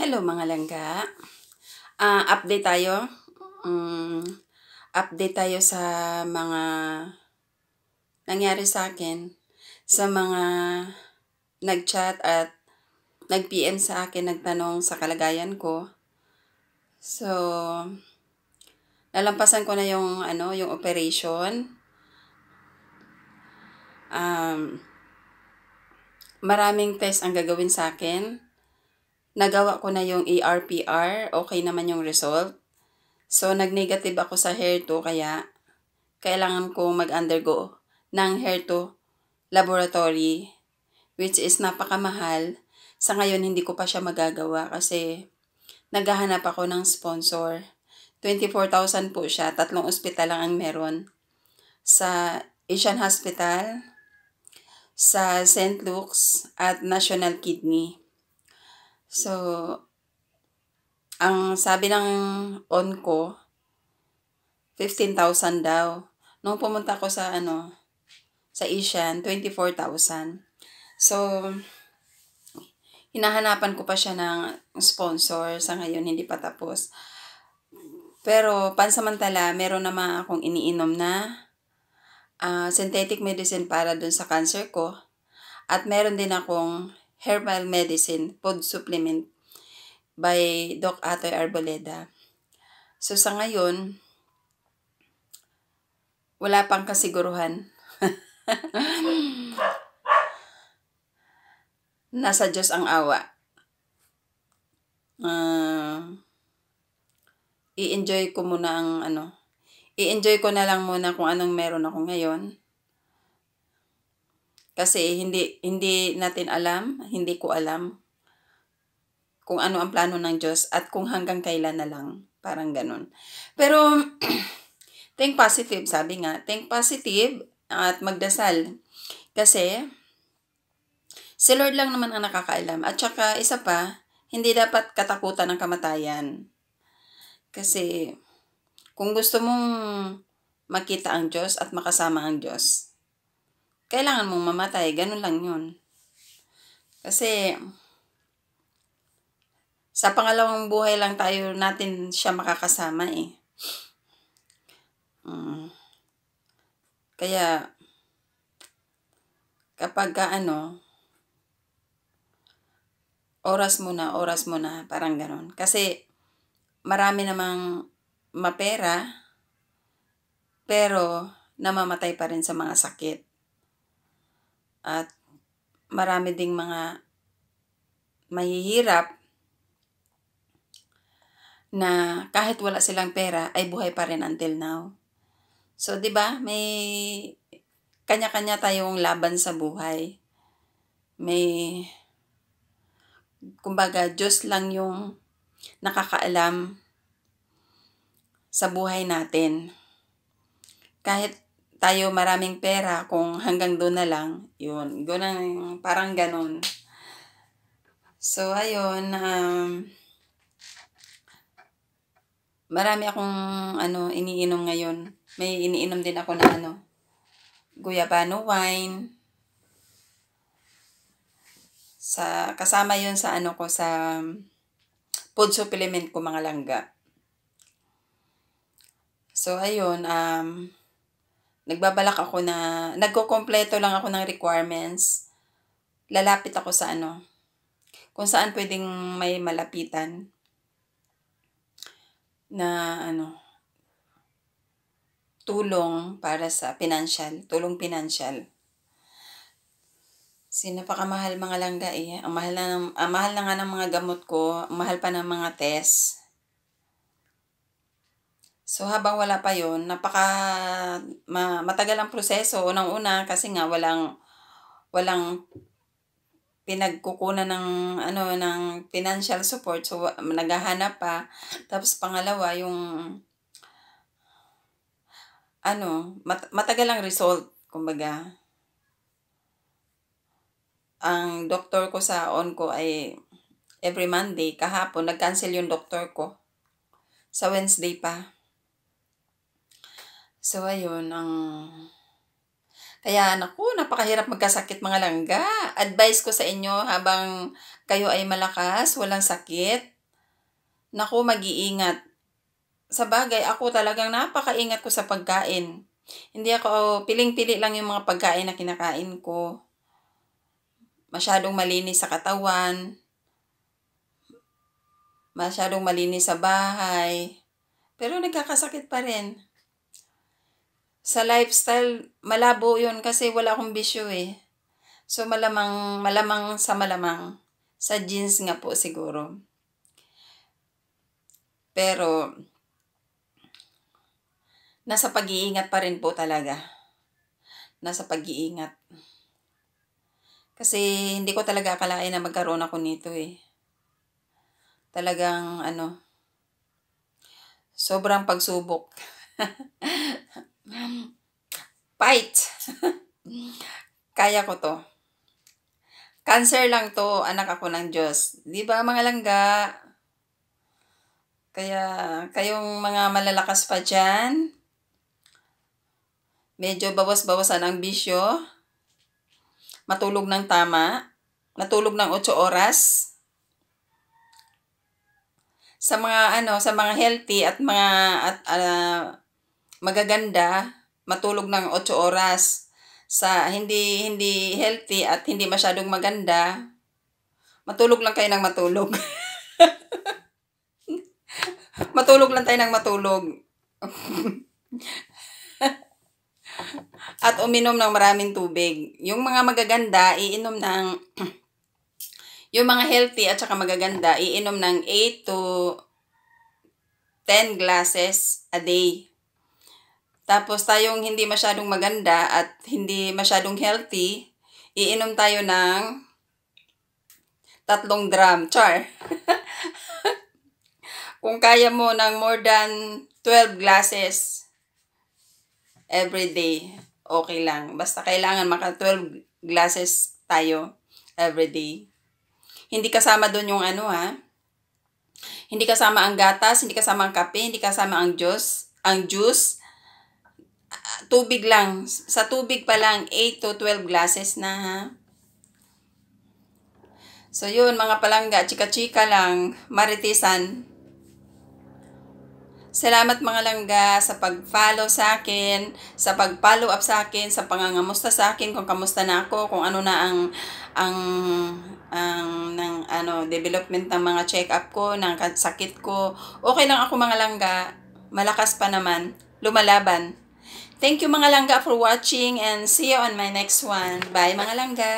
Hello mga langga. Update tayo. Um, Update tayo sa mga nangyari sa akin. Sa mga nag-chat at nag-PM sa akin, nagtanong sa kalagayan ko. So, nalampasan ko na yung operation. Maraming test ang gagawin sa akin. Nagawa ko na yung ARPR, okay naman yung result. So, nag-negative ako sa HER2 kaya kailangan ko mag-undergo ng HER2 laboratory, which is napakamahal. Sa ngayon, hindi ko pa siya magagawa kasi naghahanap ako ng sponsor. 24,000 po siya. 3 ospital lang ang meron. Sa Asian Hospital, sa St. Luke's, at National Kidney. So, ang sabi ng on ko, 15,000 daw. Nung pumunta ko sa Asian, 24,000. So, hinahanapan ko pa siya ng sponsor. Sa ngayon, hindi pa tapos. Pero, pansamantala, meron naman akong iniinom na synthetic medicine para dun sa cancer ko. At meron din akong herbal medicine, food supplement by Doc Atoy Arboleda. So, sa ngayon, wala pang kasiguruhan. Nasa Diyos ang awa. I-enjoy ko muna i-enjoy ko na lang muna kung anong meron ako ngayon. Kasi hindi natin alam, hindi ko alam kung ano ang plano ng Diyos at kung hanggang kailan na lang. Parang ganun. Pero, think positive, sabi nga. Think positive at magdasal. Kasi, si Lord lang naman ang nakakaalam. At saka, isa pa, hindi dapat katakutan ng kamatayan. Kasi, kung gusto mong makita ang Diyos at makasama ang Diyos, kailangan mong mamatay. Ganun lang yun. Kasi, sa pangalawang buhay lang natin siya makakasama eh. Kaya, kapag oras mo na, parang ganon. Kasi, marami namang mapera, pero namamatay pa rin sa mga sakit. At marami ding mga mahihirap na kahit wala silang pera ay buhay pa rin until now. So, 'di ba? May kanya-kanya tayong laban sa buhay. Kumbaga, Diyos lang yung nakakaalam sa buhay natin. Kahit tayo maraming pera, kung hanggang doon na lang, yun. Parang ganon. So, ayun, marami akong iniinom ngayon. May iniinom din ako na Guyabano wine. Kasama yun sa sa food supplement ko mga langga. So ayun, nagko-kompleto lang ako ng requirements. Lalapit ako sa kung saan pwedeng may malapitan na tulong para sa tulong pinansyal. Napakamahal mga langga eh. Ang mahal na nga ng mga gamot ko, ang mahal pa ng mga test. So habang wala pa yon, matagal ang proseso. Unang-una kasi nga walang pinagkukunan ng financial support. So naghahanap pa. Tapos pangalawa yung matagal ang result, kumbaga. Ang doktor ko sa on ko ay every Monday. Kahapon, nag-cancel yung doktor ko. Sa Wednesday pa. So, ayun. Kaya, napakahirap magkasakit mga langga. Advice ko sa inyo habang kayo ay malakas, walang sakit. Naku, mag-iingat. Sa bagay, ako talagang napakaingat ko sa pagkain. Hindi ako, piling-pili lang yung mga pagkain na kinakain ko. Masyadong malinis sa katawan. Masyadong malinis sa bahay. Pero nagkakasakit pa rin. Sa lifestyle, malabo yun kasi wala akong bisyo eh. So malamang sa malamang. Sa genes nga po siguro. Pero, nasa pag-iingat pa rin po talaga. Nasa pag-iingat. Kasi hindi ko talaga akalain na magkaroon ako nito eh. Talagang sobrang pagsubok. Fight! Kaya ko to. Cancer lang to, anak ako ng Diyos. Di ba mga langga? Kaya kayong mga malalakas pa dyan, medyo bawas-bawasan ang bisyo, matulog ng tama, natulog ng 8 oras. Sa mga healthy at mga magaganda, matulog ng 8 oras. Sa hindi healthy at hindi masyadong maganda, matulog lang kayo ng matulog. Matulog lang tayo ng matulog. At uminom ng maraming tubig. Yung mga magaganda, iinom ng yung mga healthy at saka magaganda, iinom ng 8 to 10 glasses a day. Tapos tayong hindi masyadong maganda at hindi masyadong healthy, iinom tayo ng 3 drum. Char! Kung kaya mo ng more than 12 glasses every day, okay lang. Basta kailangan maka 12 glasses tayo every day. Hindi kasama doon yung hindi kasama ang gatas, hindi kasama ang kape, hindi kasama ang juice. Tubig lang. Sa tubig pa lang, 8 to 12 glasses na ha. So yun, mga palangga, chika-chika lang, maritisan. Salamat mga langga sa pag-follow sa akin, sa pag-follow up sa akin, sa pangangamusta sa akin, kung kamusta na ako, kung ano na development ng mga check-up ko, ng sakit ko. Okay lang ako mga langga, malakas pa naman, lumalaban. Thank you mga langga for watching and see you on my next one. Bye mga langga!